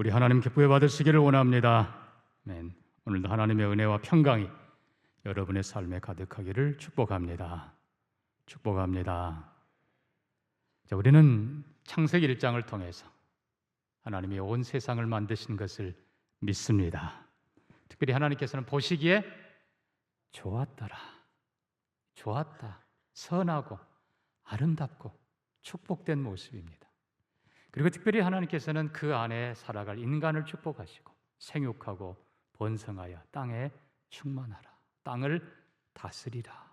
우리 하나님 기쁘게 받으시기를 원합니다. 아멘. 오늘도 하나님의 은혜와 평강이 여러분의 삶에 가득하기를 축복합니다. 축복합니다. 자, 우리는 창세기 1장을 통해서 하나님이 온 세상을 만드신 것을 믿습니다. 특별히 하나님께서는 보시기에 좋았더라, 좋았다, 선하고 아름답고 축복된 모습입니다. 그리고 특별히 하나님께서는 그 안에 살아갈 인간을 축복하시고 생육하고 번성하여 땅에 충만하라, 땅을 다스리라.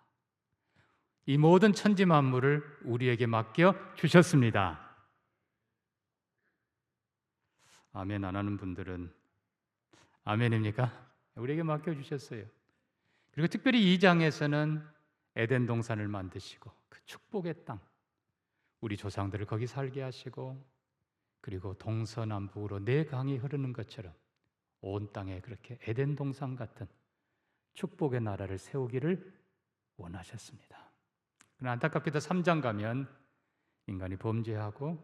이 모든 천지 만물을 우리에게 맡겨 주셨습니다. 아멘 안 하는 분들은 아멘입니까? 우리에게 맡겨 주셨어요. 그리고 특별히 2장에서는 에덴 동산을 만드시고 그 축복의 땅, 우리 조상들을 거기 살게 하시고, 그리고 동서남북으로 네 강이 흐르는 것처럼 온 땅에 그렇게 에덴 동산 같은 축복의 나라를 세우기를 원하셨습니다. 그러나 안타깝게도 3장 가면 인간이 범죄하고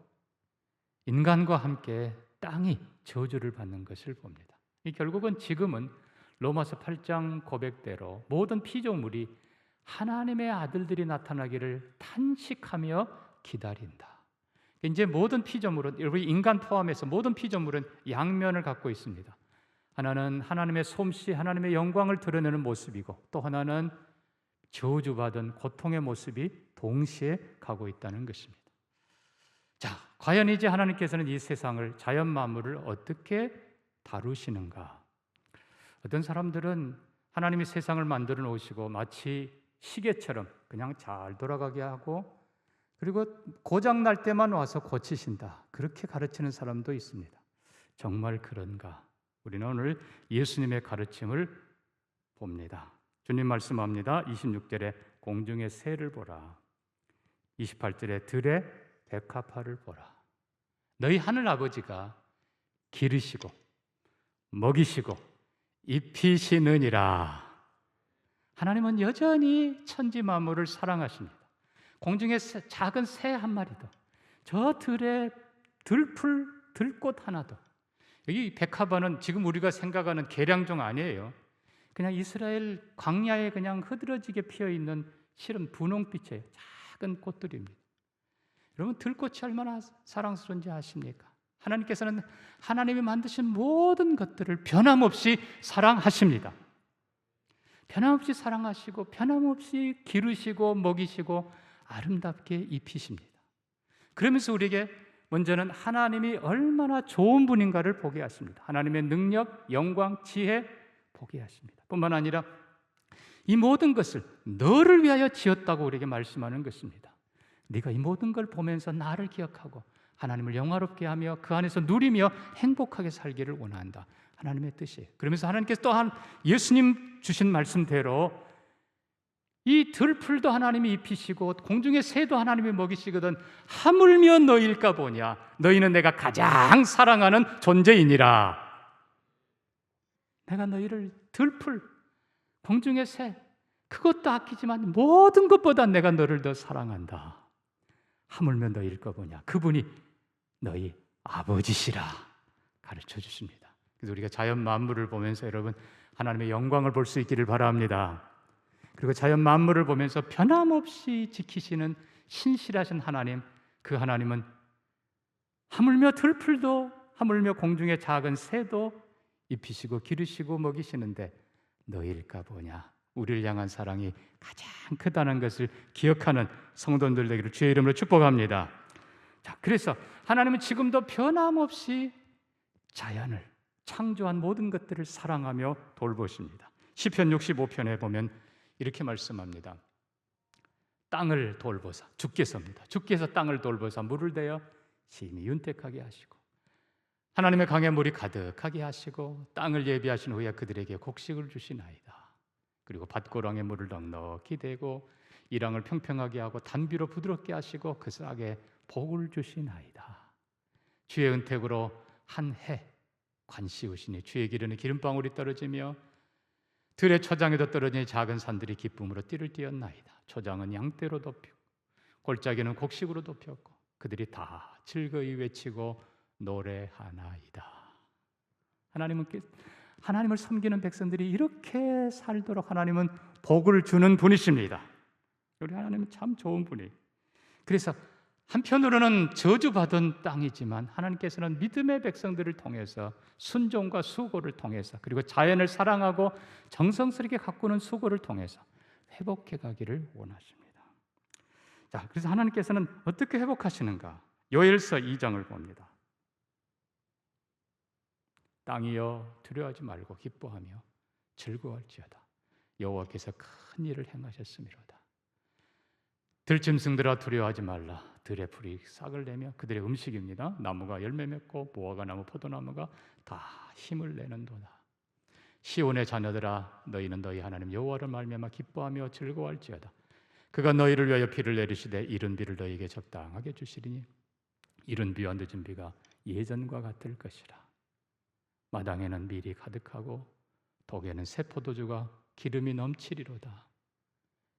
인간과 함께 땅이 저주를 받는 것을 봅니다. 결국은 지금은 로마서 8장 고백대로 모든 피조물이 하나님의 아들들이 나타나기를 탄식하며 기다린다. 이제 모든 피조물은, 우리 인간 포함해서 모든 피조물은 양면을 갖고 있습니다. 하나는 하나님의 솜씨, 하나님의 영광을 드러내는 모습이고, 또 하나는 저주받은 고통의 모습이 동시에 가고 있다는 것입니다. 자, 과연 이제 하나님께서는 이 세상을, 자연 만물을 어떻게 다루시는가? 어떤 사람들은 하나님이 세상을 만들어 놓으시고 마치 시계처럼 그냥 잘 돌아가게 하고, 그리고 고장 날 때만 와서 고치신다, 그렇게 가르치는 사람도 있습니다. 정말 그런가? 우리는 오늘 예수님의 가르침을 봅니다. 주님 말씀합니다. 26절에 공중의 새를 보라, 28절에 들의 백합화를 보라. 너희 하늘 아버지가 기르시고 먹이시고 입히시느니라. 하나님은 여전히 천지 만물을 사랑하십니다. 공중에 작은 새 한 마리도, 저 들에 들풀, 들꽃 하나도, 여기 백합화는 지금 우리가 생각하는 계량종 아니에요. 그냥 이스라엘 광야에 그냥 흐드러지게 피어있는 실은 분홍빛의 작은 꽃들입니다. 여러분, 들꽃이 얼마나 사랑스러운지 아십니까? 하나님께서는 하나님이 만드신 모든 것들을 변함없이 사랑하십니다. 변함없이 사랑하시고 변함없이 기르시고 먹이시고 아름답게 입히십니다. 그러면서 우리에게 먼저는 하나님이 얼마나 좋은 분인가를 보게 하십니다. 하나님의 능력, 영광, 지혜 보게 하십니다. 뿐만 아니라 이 모든 것을 너를 위하여 지었다고 우리에게 말씀하는 것입니다. 네가 이 모든 걸 보면서 나를 기억하고 하나님을 영화롭게 하며 그 안에서 누리며 행복하게 살기를 원한다, 하나님의 뜻이에요. 그러면서 하나님께서 또한 예수님 주신 말씀대로 이 들풀도 하나님이 입히시고 공중의 새도 하나님이 먹이시거든 하물며 너희일까 보냐, 너희는 내가 가장 사랑하는 존재이니라. 내가 너희를 들풀, 공중의 새, 그것도 아끼지만 모든 것보다 내가 너를 더 사랑한다. 하물며 너희일까 보냐, 그분이 너희 아버지시라 가르쳐 주십니다. 그래서 우리가 자연 만물을 보면서 여러분 하나님의 영광을 볼 수 있기를 바랍니다. 그리고 자연 만물을 보면서 변함없이 지키시는 신실하신 하나님, 그 하나님은 하물며 들풀도 하물며 공중의 작은 새도 입히시고 기르시고 먹이시는데 너희일까 보냐, 우리를 향한 사랑이 가장 크다는 것을 기억하는 성도들 되기를 주의 이름으로 축복합니다. 자, 그래서 하나님은 지금도 변함없이 자연을, 창조한 모든 것들을 사랑하며 돌보십니다. 시편 65편에 보면 이렇게 말씀합니다. 땅을 돌보사, 주께서입니다. 주께서 땅을 돌보사 물을 대어 심히 윤택하게 하시고 하나님의 강에 물이 가득하게 하시고 땅을 예비하신 후에 그들에게 곡식을 주시나이다. 그리고 밭고랑에 물을 넉넉히 대고 이랑을 평평하게 하고 단비로 부드럽게 하시고 그 싹에 복을 주시나이다. 주의 은택으로 한 해 관시우시니 주의 기름에 기름방울이 떨어지며 들의 초장에도 떨어지니 작은 산들이 기쁨으로 띠를 띄었나이다. 초장은 양떼로 덮이고 골짜기는 곡식으로 덮였고 그들이 다 즐거이 외치고 노래하나이다. 하나님을 섬기는 백성들이 이렇게 살도록 하나님은 복을 주는 분이십니다. 우리 하나님은 참 좋은 분이에요. 그래서 한편으로는 저주받은 땅이지만 하나님께서는 믿음의 백성들을 통해서 순종과 수고를 통해서 그리고 자연을 사랑하고 정성스럽게 가꾸는 수고를 통해서 회복해 가기를 원하십니다. 자, 그래서 하나님께서는 어떻게 회복하시는가? 요엘서 2장을 봅니다. 땅이여 두려워하지 말고 기뻐하며 즐거워할지어다. 여호와께서 큰 일을 행하셨음이로다. 들짐승들아 두려워하지 말라. 들의 풀이 싹을 내며 그들의 음식입니다. 나무가 열매 맺고 무화과 나무 포도나무가 다 힘을 내는도다. 시온의 자녀들아 너희는 너희 하나님 여호와를 말미암아 기뻐하며 즐거워할지어다. 그가 너희를 위하여 비를 내리시되 이른 비를 너희에게 적당하게 주시리니 이른 비와 늦은 비가 예전과 같을 것이라. 마당에는 밀이 가득하고 독에는 새 포도주가 기름이 넘치리로다.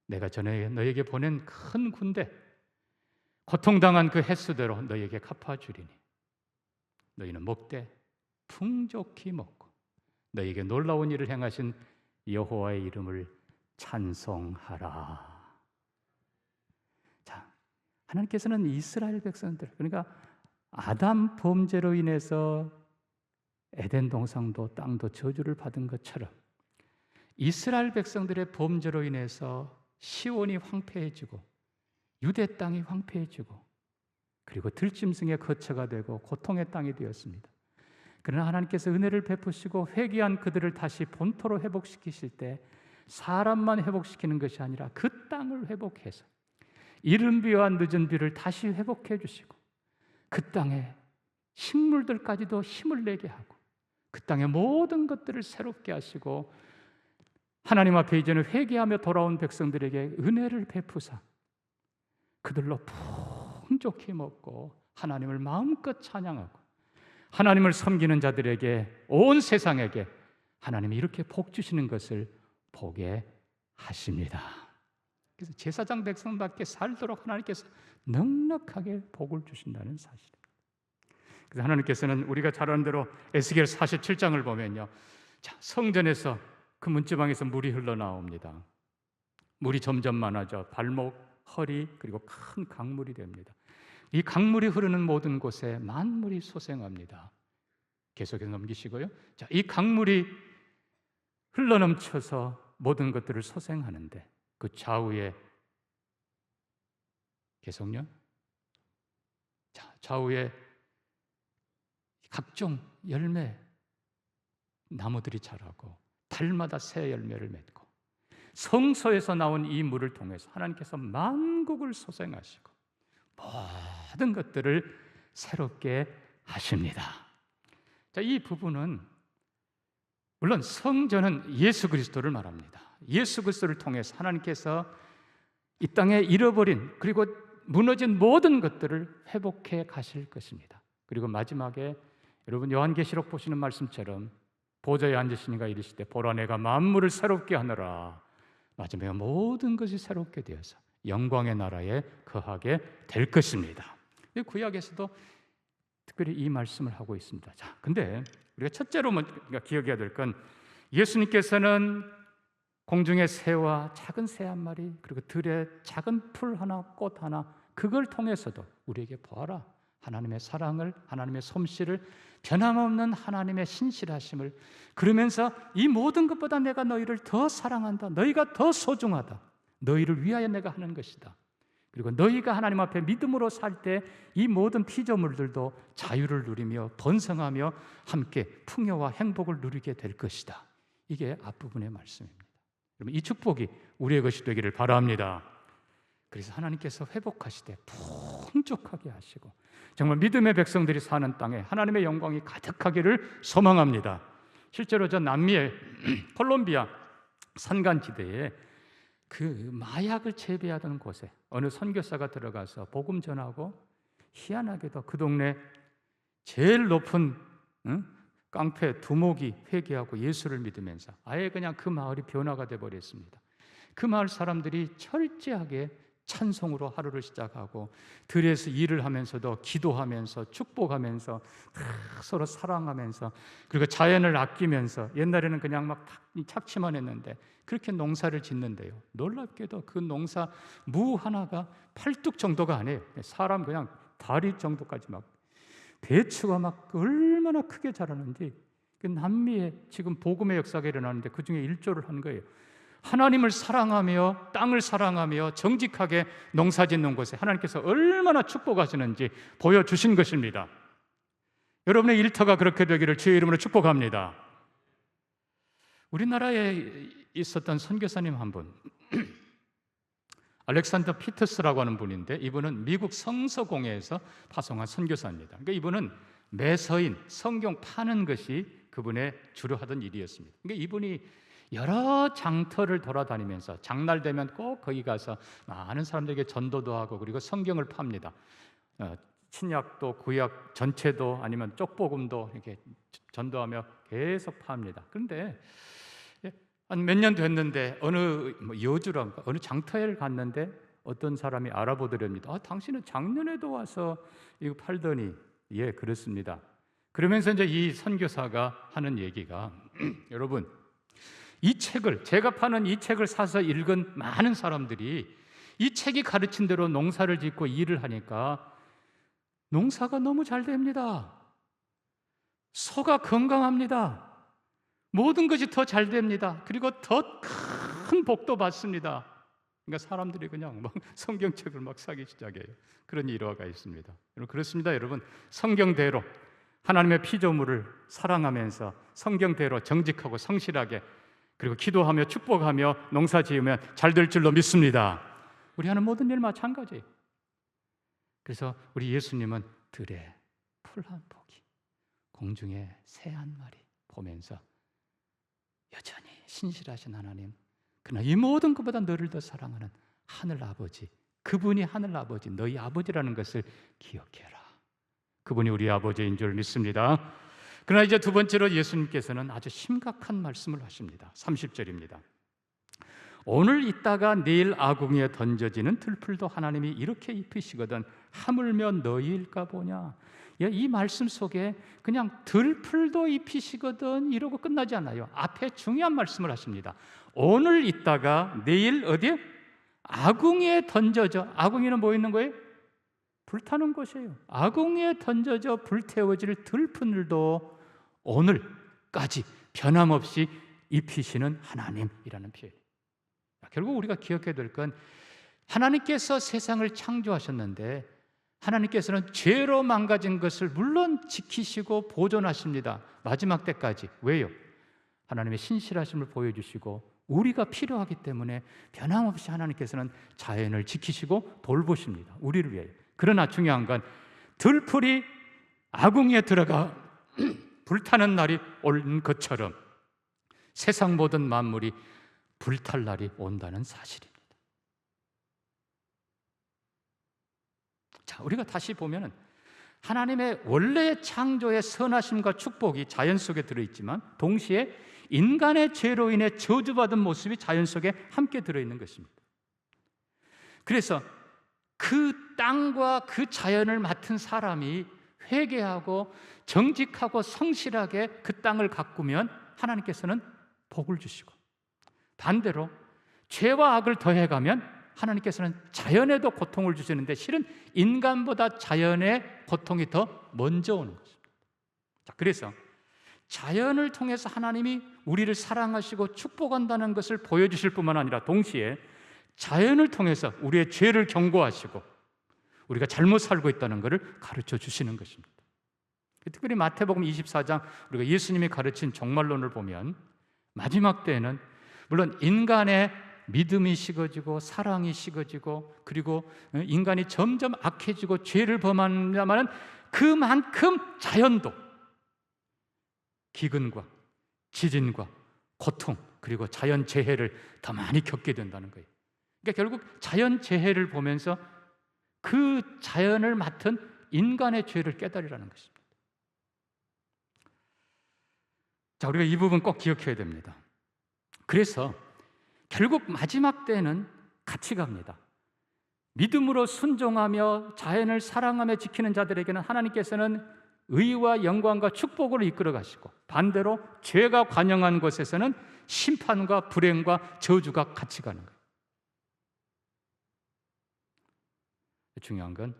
내가 전에 너희에게 보낸 큰 군대 고통당한 그 횟수대로 너희에게 갚아주리니 너희는 먹되 풍족히 먹고 너희에게 놀라운 일을 행하신 여호와의 이름을 찬송하라. 자, 하나님께서는 이스라엘 백성들, 그러니까 아담 범죄로 인해서 에덴 동산도 땅도 저주를 받은 것처럼 이스라엘 백성들의 범죄로 인해서 시온이 황폐해지고 유대 땅이 황폐해지고 그리고 들짐승의 거처가 되고 고통의 땅이 되었습니다. 그러나 하나님께서 은혜를 베푸시고 회개한 그들을 다시 본토로 회복시키실 때 사람만 회복시키는 것이 아니라 그 땅을 회복해서 이른 비와 늦은 비를 다시 회복해 주시고 그 땅에 식물들까지도 힘을 내게 하고 그 땅의 모든 것들을 새롭게 하시고 하나님 앞에 이제는 회개하며 돌아온 백성들에게 은혜를 베푸사 그들로 풍족히 먹고 하나님을 마음껏 찬양하고 하나님을 섬기는 자들에게 온 세상에게 하나님이 이렇게 복 주시는 것을 보게 하십니다. 그래서 제사장 백성답게 살도록 하나님께서 넉넉하게 복을 주신다는 사실입니다. 그래서 하나님께서는 우리가 잘 아는 대로 에스겔 47장을 보면요, 자, 성전에서 그 문지방에서 물이 흘러나옵니다. 물이 점점 많아져 발목, 허리 그리고 큰 강물이 됩니다. 이 강물이 흐르는 모든 곳에 만물이 소생합니다. 계속해서 넘기시고요. 자, 이 강물이 흘러넘쳐서 모든 것들을 소생하는데 그 좌우에 계속요. 자, 좌우에 각종 열매 나무들이 자라고 달마다 새 열매를 맺고 성소에서 나온 이 물을 통해서 하나님께서 만국을 소생하시고 모든 것들을 새롭게 하십니다. 자, 이 부분은 물론 성전은 예수 그리스도를 말합니다. 예수 그리스도를 통해서 하나님께서 이 땅에 잃어버린 그리고 무너진 모든 것들을 회복해 가실 것입니다. 그리고 마지막에 여러분 요한계시록 보시는 말씀처럼 보좌에 앉으시니가 이르시되 보라 내가 만물을 새롭게 하노라. 마지막에 모든 것이 새롭게 되어서 영광의 나라에 거하게 될 것입니다. 구약에서도 특별히 이 말씀을 하고 있습니다. 자, 근데 우리가 첫째로 우리가 기억해야 될 건 예수님께서는 공중의 새와 작은 새 한 마리 그리고 들에 작은 풀 하나 꽃 하나 그걸 통해서도 우리에게 보아라 하나님의 사랑을 하나님의 솜씨를 변함없는 하나님의 신실하심을 그러면서 이 모든 것보다 내가 너희를 더 사랑한다. 너희가 더 소중하다. 너희를 위하여 내가 하는 것이다. 그리고 너희가 하나님 앞에 믿음으로 살 때 이 모든 피조물들도 자유를 누리며 번성하며 함께 풍요와 행복을 누리게 될 것이다. 이게 앞부분의 말씀입니다. 여러분 이 축복이 우리의 것이 되기를 바랍니다. 그래서 하나님께서 회복하시되 풍족하게 하시고 정말 믿음의 백성들이 사는 땅에 하나님의 영광이 가득하기를 소망합니다. 실제로 저 남미의 콜롬비아 산간지대에 그 마약을 재배하던 곳에 어느 선교사가 들어가서 복음 전하고 희한하게도 그 동네 제일 높은 깡패 두목이 회개하고 예수를 믿으면서 아예 그냥 그 마을이 변화가 되어버렸습니다. 그 마을 사람들이 철저하게 찬송으로 하루를 시작하고 들에서 일을 하면서도 기도하면서 축복하면서 서로 사랑하면서 그리고 자연을 아끼면서 옛날에는 그냥 막 착취만 했는데 그렇게 농사를 짓는데요. 놀랍게도 그 농사 무 하나가 팔뚝 정도가 아니에요. 사람 그냥 다리 정도까지 막 배추가 막 얼마나 크게 자라는지 그 남미에 지금 복음의 역사가 일어나는데 그 중에 일조를 한 거예요. 하나님을 사랑하며 땅을 사랑하며 정직하게 농사짓는 곳에 하나님께서 얼마나 축복하시는지 보여주신 것입니다. 여러분의 일터가 그렇게 되기를 주의 이름으로 축복합니다. 우리나라에 있었던 선교사님 한 분, 알렉산더 피터스라고 하는 분인데 이분은 미국 성서공회에서 파송한 선교사입니다. 그러니까 이분은 매서인, 성경 파는 것이 그분의 주로 하던 일이었습니다. 그러니까 이분이 여러 장터를 돌아다니면서 장날 되면 꼭 거기 가서 많은 사람들에게 전도도 하고 그리고 성경을 팝니다. 신약도 구약 전체도 아니면 쪽복음도 이렇게 전도하며 계속 팝니다. 그런데 한 몇 년 됐는데 어느 여주란가 어느 장터에 갔는데 어떤 사람이 알아보더랍니다. 당신은 작년에도 와서 이거 팔더니 예 그렇습니다. 그러면서 이제 이 선교사가 하는 얘기가 여러분 이 책을 제가 파는 이 책을 사서 읽은 많은 사람들이 이 책이 가르친 대로 농사를 짓고 일을 하니까 농사가 너무 잘 됩니다. 소가 건강합니다. 모든 것이 더 잘 됩니다. 그리고 더 큰 복도 받습니다. 그러니까 사람들이 그냥 막 성경책을 막 사기 시작해요. 그런 일화가 있습니다. 여러분 그렇습니다. 여러분 성경대로 하나님의 피조물을 사랑하면서 성경대로 정직하고 성실하게 그리고 기도하며 축복하며 농사 지으면 잘 될 줄로 믿습니다. 우리 하는 모든 일 마찬가지예요. 그래서 우리 예수님은 들에 풀 한 포기, 공중에 새 한 마리 보면서 여전히 신실하신 하나님, 그러나 이 모든 것보다 너를 더 사랑하는 하늘 아버지, 그분이 하늘 아버지, 너희 아버지라는 것을 기억해라. 그분이 우리 아버지인 줄 믿습니다. 그러나 이제 두 번째로 예수님께서는 아주 심각한 말씀을 하십니다. 30절입니다. 오늘 있다가 내일 아궁이에 던져지는 들풀도 하나님이 이렇게 입히시거든 하물며 너희일까 보냐. 이 말씀 속에 그냥 들풀도 입히시거든 이러고 끝나지 않아요. 앞에 중요한 말씀을 하십니다. 오늘 있다가 내일 어디에? 아궁이에 던져져. 아궁이는 뭐 있는 거예요? 불타는 곳이에요. 아궁이에 던져져 불태워질 들풀도 오늘까지 변함없이 입히시는 하나님이라는 표현이에요. 결국 우리가 기억해야 될 건 하나님께서 세상을 창조하셨는데 하나님께서는 죄로 망가진 것을 물론 지키시고 보존하십니다. 마지막 때까지. 왜요? 하나님의 신실하심을 보여주시고 우리가 필요하기 때문에 변함없이 하나님께서는 자연을 지키시고 돌보십니다. 우리를 위하여. 그러나 중요한 건 들풀이 아궁이에 들어가 불타는 날이 온 것처럼 세상 모든 만물이 불탈 날이 온다는 사실입니다. 자, 우리가 다시 보면은 하나님의 원래의 창조의 선하심과 축복이 자연 속에 들어있지만 동시에 인간의 죄로 인해 저주받은 모습이 자연 속에 함께 들어있는 것입니다. 그래서 그 땅과 그 자연을 맡은 사람이 회개하고 정직하고 성실하게 그 땅을 가꾸면 하나님께서는 복을 주시고 반대로 죄와 악을 더해가면 하나님께서는 자연에도 고통을 주시는데 실은 인간보다 자연의 고통이 더 먼저 오는 것입니다. 자, 그래서 자연을 통해서 하나님이 우리를 사랑하시고 축복한다는 것을 보여주실 뿐만 아니라 동시에 자연을 통해서 우리의 죄를 경고하시고 우리가 잘못 살고 있다는 것을 가르쳐 주시는 것입니다. 특별히 마태복음 24장 우리가 예수님이 가르친 종말론을 보면 마지막 때에는 물론 인간의 믿음이 식어지고 사랑이 식어지고 그리고 인간이 점점 악해지고 죄를 범한다면 그만큼 자연도 기근과 지진과 고통 그리고 자연재해를 더 많이 겪게 된다는 거예요. 그러니까 결국 자연재해를 보면서 그 자연을 맡은 인간의 죄를 깨달으라는 것입니다. 자, 우리가 이 부분 꼭 기억해야 됩니다. 그래서 결국 마지막 때는 같이 갑니다. 믿음으로 순종하며 자연을 사랑하며 지키는 자들에게는 하나님께서는 의와 영광과 축복으로 이끌어 가시고, 반대로 죄가 관영한 곳에서는 심판과 불행과 저주가 같이 가는 거예요. 중요한 건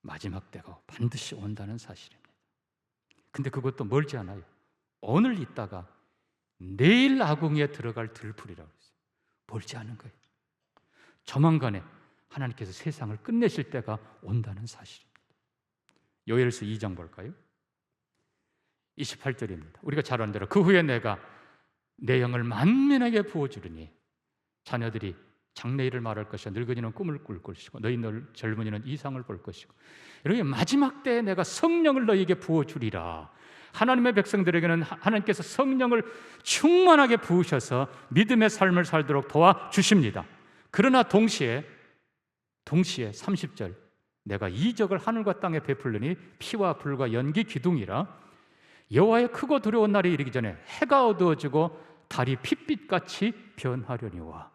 마지막 때가 반드시 온다는 사실입니다. 근데 그것도 멀지 않아요. 오늘 있다가 내일 아궁이에 들어갈 들풀이라고 했어요. 멀지 않은 거예요. 조만간에 하나님께서 세상을 끝내실 때가 온다는 사실입니다. 요엘서 2장 볼까요? 28절입니다. 우리가 잘 아는 대로 그 후에 내가 내 영을 만민에게 부어주리니 자녀들이 장래일을 말할 것이요 늙은이는 꿈을 꿀 것이고 너희 젊은이는 이상을 볼 것이고, 이렇게 마지막 때에 내가 성령을 너희에게 부어주리라. 하나님의 백성들에게는 하나님께서 성령을 충만하게 부으셔서 믿음의 삶을 살도록 도와주십니다. 그러나 동시에 30절 내가 이적을 하늘과 땅에 베풀리니 피와 불과 연기 기둥이라. 여호와의 크고 두려운 날이 이르기 전에 해가 어두워지고 달이 핏빛같이 변하려니와.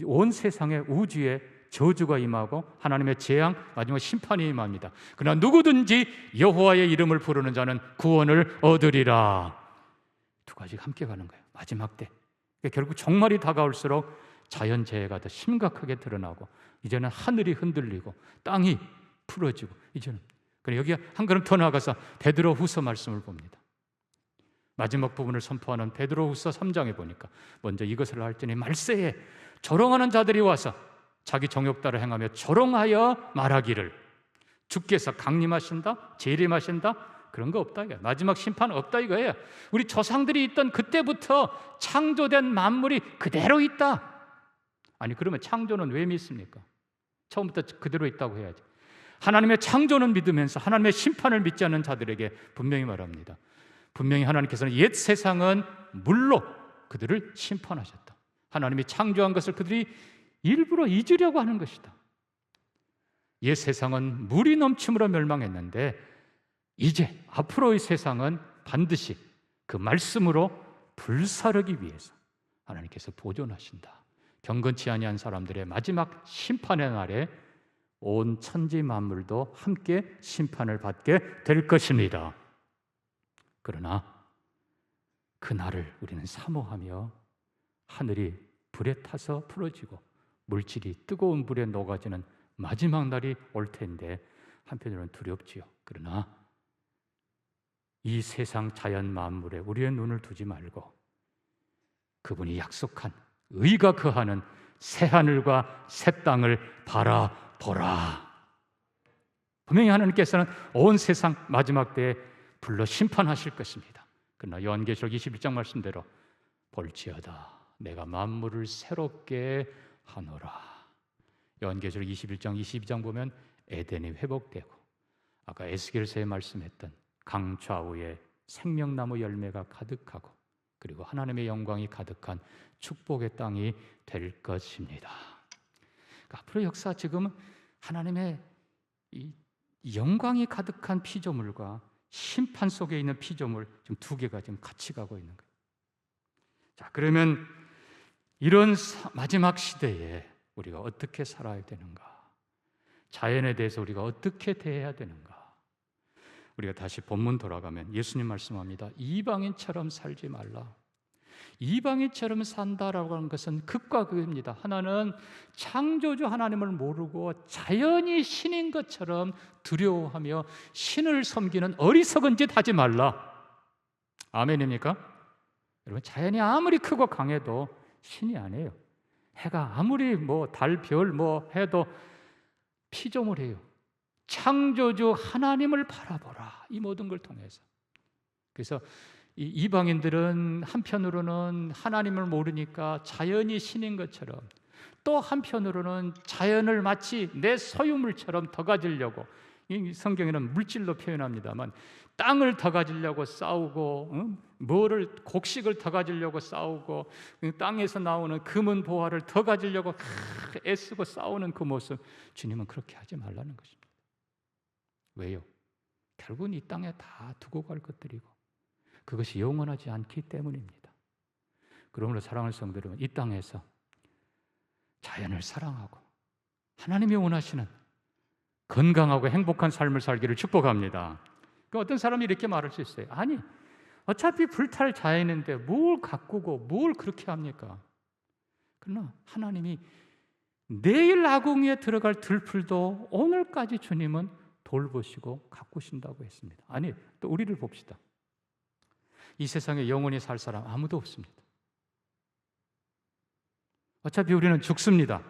온 세상에 우주에 저주가 임하고 하나님의 재앙, 마지막 심판이 임합니다. 그러나 누구든지 여호와의 이름을 부르는 자는 구원을 얻으리라. 두 가지가 함께 가는 거예요. 마지막 때. 결국 종말이 다가올수록 자연재해가 더 심각하게 드러나고, 이제는 하늘이 흔들리고 땅이 풀어지고, 이제는 여기 한 걸음 더 나아가서 베드로후서 말씀을 봅니다. 마지막 부분을 선포하는 베드로후서 3장에 보니까 먼저 이것을 할지니 말세에 조롱하는 자들이 와서 자기 정욕대로 행하며 조롱하여 말하기를 주께서 강림하신다, 재림하신다, 그런 거 없다 이거야. 마지막 심판 없다 이거예요. 우리 조상들이 있던 그때부터 창조된 만물이 그대로 있다. 아니 그러면 창조는 왜 믿습니까? 처음부터 그대로 있다고 해야지. 하나님의 창조는 믿으면서 하나님의 심판을 믿지 않는 자들에게 분명히 말합니다. 분명히 하나님께서는 옛 세상은 물로 그들을 심판하셨다. 하나님이 창조한 것을 그들이 일부러 잊으려고 하는 것이다. 옛 세상은 물이 넘침으로 멸망했는데 이제 앞으로의 세상은 반드시 그 말씀으로 불사르기 위해서 하나님께서 보존하신다. 경건치 아니한 사람들의 마지막 심판의 날에 온 천지 만물도 함께 심판을 받게 될 것입니다. 그러나 그 날을 우리는 사모하며 하늘이 불에 타서 풀어지고 물질이 뜨거운 불에 녹아지는 마지막 날이 올 텐데 한편으로는 두렵지요. 그러나 이 세상 자연 만물에 우리의 눈을 두지 말고 그분이 약속한 의가 거하는 새하늘과 새 땅을 바라보라. 분명히 하나님께서는 온 세상 마지막 때에 불러 심판하실 것입니다. 그러나 요한계시록 21장 말씀대로 볼지어다 내가 만물을 새롭게 하노라. 요한계시록 21장 22장 보면 에덴이 회복되고, 아까 에스겔서에 말씀했던 강 좌우에 생명나무 열매가 가득하고, 그리고 하나님의 영광이 가득한 축복의 땅이 될 것입니다. 그러니까 앞으로 역사, 지금 하나님의 이 영광이 가득한 피조물과 심판 속에 있는 피조물, 지금 두 개가 지금 같이 가고 있는 거예요. 자, 그러면 이런 마지막 시대에 우리가 어떻게 살아야 되는가? 자연에 대해서 우리가 어떻게 대해야 되는가? 우리가 다시 본문 돌아가면 예수님 말씀합니다. 이방인처럼 살지 말라. 이방인처럼 산다라고 하는 것은 극과 극입니다. 하나는 창조주 하나님을 모르고 자연이 신인 것처럼 두려워하며 신을 섬기는 어리석은 짓 하지 말라. 아멘입니까? 여러분, 자연이 아무리 크고 강해도 신이 아니에요. 해가 아무리 달, 별 해도 피조물이에요. 창조주 하나님을 바라보라. 이 모든 걸 통해서. 그래서 이 이방인들은 한편으로는 하나님을 모르니까 자연이 신인 것처럼, 또 한편으로는 자연을 마치 내 소유물처럼 더 가지려고, 이 성경에는 물질로 표현합니다만 땅을 더 가지려고 싸우고, 뭐를 곡식을 더 가지려고 싸우고, 땅에서 나오는 금은 보화를 더 가지려고 애쓰고 싸우는 그 모습, 주님은 그렇게 하지 말라는 것입니다. 왜요? 결국은 이 땅에 다 두고 갈 것들이고 그것이 영원하지 않기 때문입니다. 그러므로 사랑하는 성도 여러분, 이 땅에서 자연을 사랑하고 하나님이 원하시는 건강하고 행복한 삶을 살기를 축복합니다. 어떤 사람이 이렇게 말할 수 있어요. 아니, 어차피 불탈 자연인데 뭘 가꾸고 뭘 그렇게 합니까? 그러나 하나님이 내일 아궁이에 들어갈 들풀도 오늘까지 주님은 돌보시고 가꾸신다고 했습니다. 아니, 또 우리를 봅시다. 이 세상에 영원히 살 사람 아무도 없습니다. 어차피 우리는 죽습니다.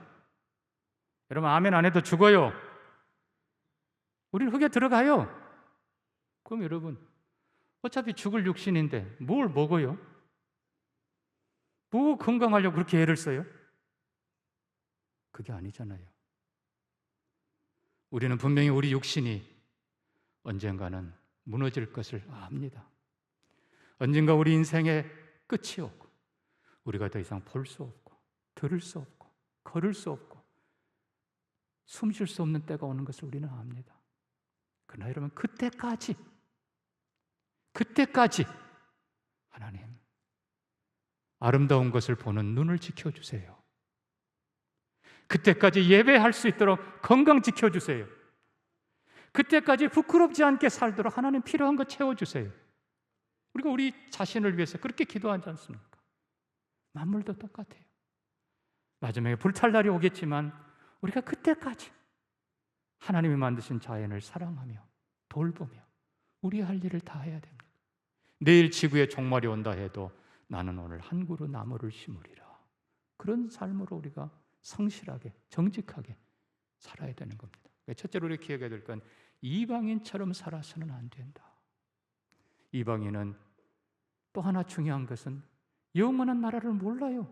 여러분, 아멘 안 해도 죽어요. 우리는 흙에 들어가요. 그럼 여러분, 어차피 죽을 육신인데 뭘 먹어요? 뭐 건강하려고 그렇게 애를 써요? 그게 아니잖아요. 우리는 분명히 우리 육신이 언젠가는 무너질 것을 압니다. 언젠가 우리 인생의 끝이 오고 우리가 더 이상 볼 수 없고 들을 수 없고 걸을 수 없고 숨 쉴 수 없는 때가 오는 것을 우리는 압니다. 그러나 여러분, 그때까지 하나님 아름다운 것을 보는 눈을 지켜주세요. 그때까지 예배할 수 있도록 건강 지켜주세요. 그때까지 부끄럽지 않게 살도록 하나님 필요한 거 채워주세요. 우리가 우리 자신을 위해서 그렇게 기도하지 않습니까? 만물도 똑같아요. 마지막에 불탈 날이 오겠지만 우리가 그때까지 하나님이 만드신 자연을 사랑하며 돌보며 우리 할 일을 다 해야 됩니다. 내일 지구에 종말이 온다 해도 나는 오늘 한 그루 나무를 심으리라. 그런 삶으로 우리가 성실하게 정직하게 살아야 되는 겁니다. 첫째로 우리가 기억해야 될 건 이방인처럼 살아서는 안 된다. 이방인은 또 하나 중요한 것은 영원한 나라를 몰라요.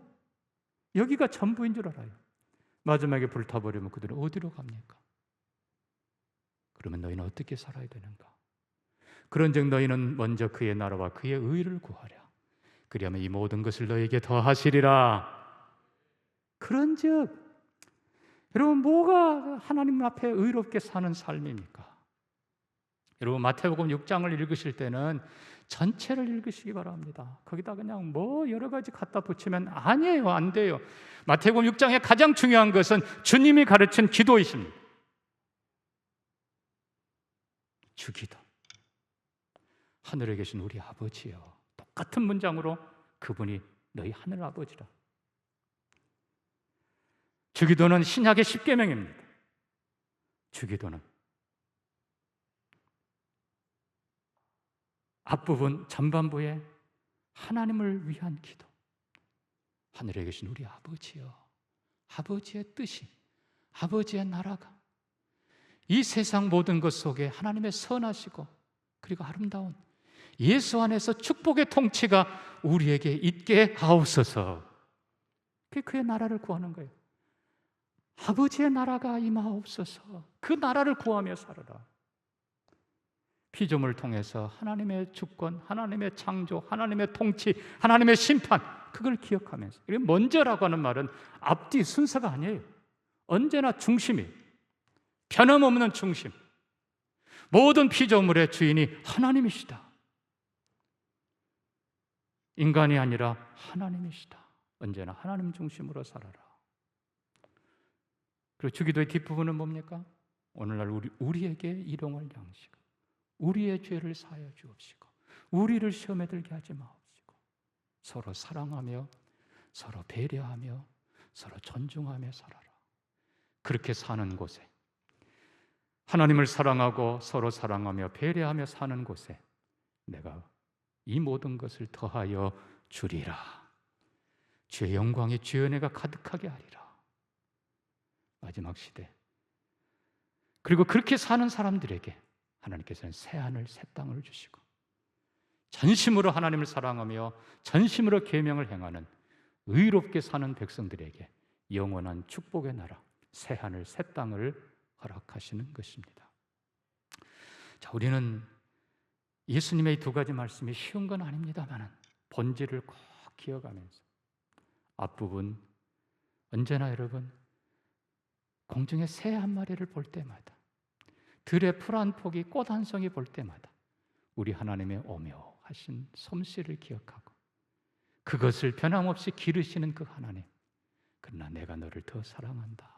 여기가 전부인 줄 알아요. 마지막에 불타버리면 그들은 어디로 갑니까? 그러면 너희는 어떻게 살아야 되는가? 그런즉 너희는 먼저 그의 나라와 그의 의를 구하라. 그리하면 이 모든 것을 너희에게 더하시리라. 그런즉 여러분, 뭐가 하나님 앞에 의롭게 사는 삶입니까? 여러분, 마태복음 6장을 읽으실 때는 전체를 읽으시기 바랍니다. 거기다 그냥 뭐 여러 가지 갖다 붙이면 아니에요, 안 돼요. 마태복음 6장의 가장 중요한 것은 주님이 가르친 기도이십니다. 주기도. 하늘에 계신 우리 아버지여. 똑같은 문장으로 그분이 너희 하늘 아버지라. 주기도는 신약의 십계명입니다. 주기도는 앞부분 전반부에 하나님을 위한 기도. 하늘에 계신 우리 아버지여. 아버지의 뜻이, 아버지의 나라가 이 세상 모든 것 속에 하나님의 선하시고 그리고 아름다운 예수 안에서 축복의 통치가 우리에게 있게 하옵소서. 그게 그의 나라를 구하는 거예요. 아버지의 나라가 임하옵소서. 그 나라를 구하며 살아라. 피조물 통해서 하나님의 주권, 하나님의 창조, 하나님의 통치, 하나님의 심판, 그걸 기억하면서. 먼저라고 하는 말은 앞뒤 순서가 아니에요. 언제나 중심이, 변함없는 중심. 모든 피조물의 주인이 하나님이시다. 인간이 아니라 하나님이시다. 언제나 하나님 중심으로 살아라. 그리고 주기도의 뒷부분은 뭡니까? 오늘날 우리에게 일용할 양식, 우리의 죄를 사하여 주옵시고 우리를 시험에 들게 하지 마옵시고 서로 사랑하며 서로 배려하며 서로 존중하며 살아라. 그렇게 사는 곳에, 하나님을 사랑하고 서로 사랑하며 배려하며 사는 곳에 내가 이 모든 것을 더하여 주리라. 주의 영광이 주의 은혜가 가득하게 하리라. 마지막 시대. 그리고 그렇게 사는 사람들에게 하나님께서는 새 하늘 새 땅을 주시고 전심으로 하나님을 사랑하며 전심으로 계명을 행하는 의롭게 사는 백성들에게 영원한 축복의 나라 새 하늘 새 땅을 허락하시는 것입니다. 자, 우리는 예수님의 이 두 가지 말씀이 쉬운 건 아닙니다만 본질을 꼭 기억하면서 앞부분 언제나 여러분 공중의 새 한 마리를 볼 때마다 들의 풀 한 폭이 꽃 한 송이 볼 때마다 우리 하나님의 오묘하신 솜씨를 기억하고 그것을 변함없이 기르시는 그 하나님, 그러나 내가 너를 더 사랑한다.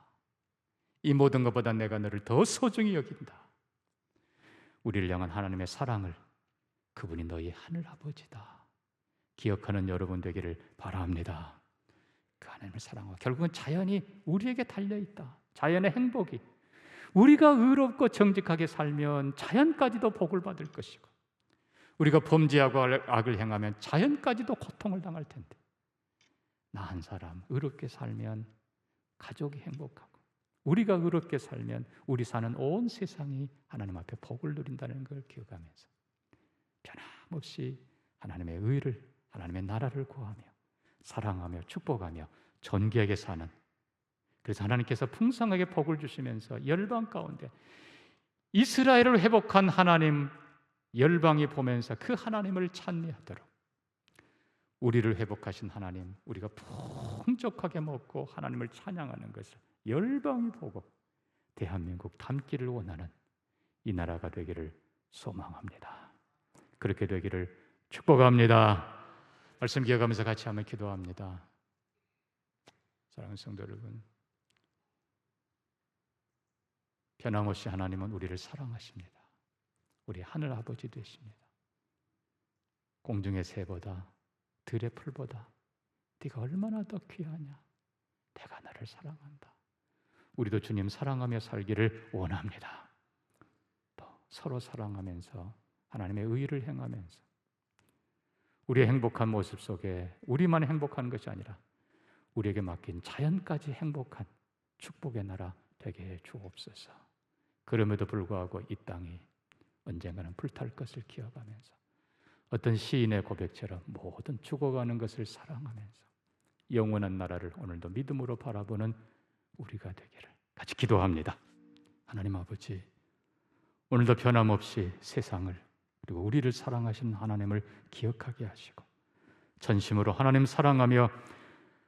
이 모든 것보다 내가 너를 더 소중히 여긴다. 우리를 향한 하나님의 사랑을, 그분이 너희 하늘 아버지다, 기억하는 여러분 되기를 바랍니다. 그 하나님을 사랑하고 결국은 자연이 우리에게 달려있다. 자연의 행복이, 우리가 의롭고 정직하게 살면 자연까지도 복을 받을 것이고, 우리가 범죄하고 악을 행하면 자연까지도 고통을 당할 텐데, 나 한 사람 의롭게 살면 가족이 행복하고, 우리가 의롭게 살면 우리 사는 온 세상이 하나님 앞에 복을 누린다는 걸 기억하면서 변함없이 하나님의 의를, 하나님의 나라를 구하며 사랑하며 축복하며 존귀하게 사는, 그래서 하나님께서 풍성하게 복을 주시면서 열방 가운데 이스라엘을 회복한 하나님, 열방이 보면서 그 하나님을 찬미하도록, 우리를 회복하신 하나님, 우리가 풍족하게 먹고 하나님을 찬양하는 것을 열방이 보고 대한민국 닮기를 원하는 이 나라가 되기를 소망합니다. 그렇게 되기를 축복합니다. 말씀 기억하면서 같이 한번 기도합니다. 사랑하는 성도 여러분, 변함없이 하나님은 우리를 사랑하십니다. 우리 하늘 아버지 되십니다. 공중의 새보다 들의 풀보다 네가 얼마나 더 귀하냐. 내가 너를 사랑한다. 우리도 주님 사랑하며 살기를 원합니다. 또 서로 사랑하면서 하나님의 의를 행하면서 우리의 행복한 모습 속에 우리만 행복한 것이 아니라 우리에게 맡긴 자연까지 행복한 축복의 나라 되게 해 주옵소서. 그럼에도 불구하고 이 땅이 언젠가는 불탈 것을 기억하면서 어떤 시인의 고백처럼 모든 죽어가는 것을 사랑하면서 영원한 나라를 오늘도 믿음으로 바라보는 우리가 되기를 같이 기도합니다. 하나님 아버지, 오늘도 변함없이 세상을 그리고 우리를 사랑하신 하나님을 기억하게 하시고 전심으로 하나님 사랑하며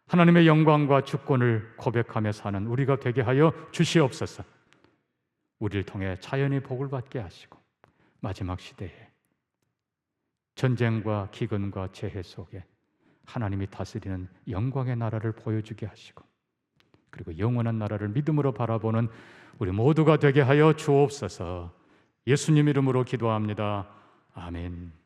하나님의 영광과 주권을 고백하며 사는 우리가 되게 하여 주시옵소서. 우리를 통해 자연의 복을 받게 하시고 마지막 시대에 전쟁과 기근과 재해 속에 하나님이 다스리는 영광의 나라를 보여주게 하시고 그리고 영원한 나라를 믿음으로 바라보는 우리 모두가 되게 하여 주옵소서. 예수님 이름으로 기도합니다. 아멘.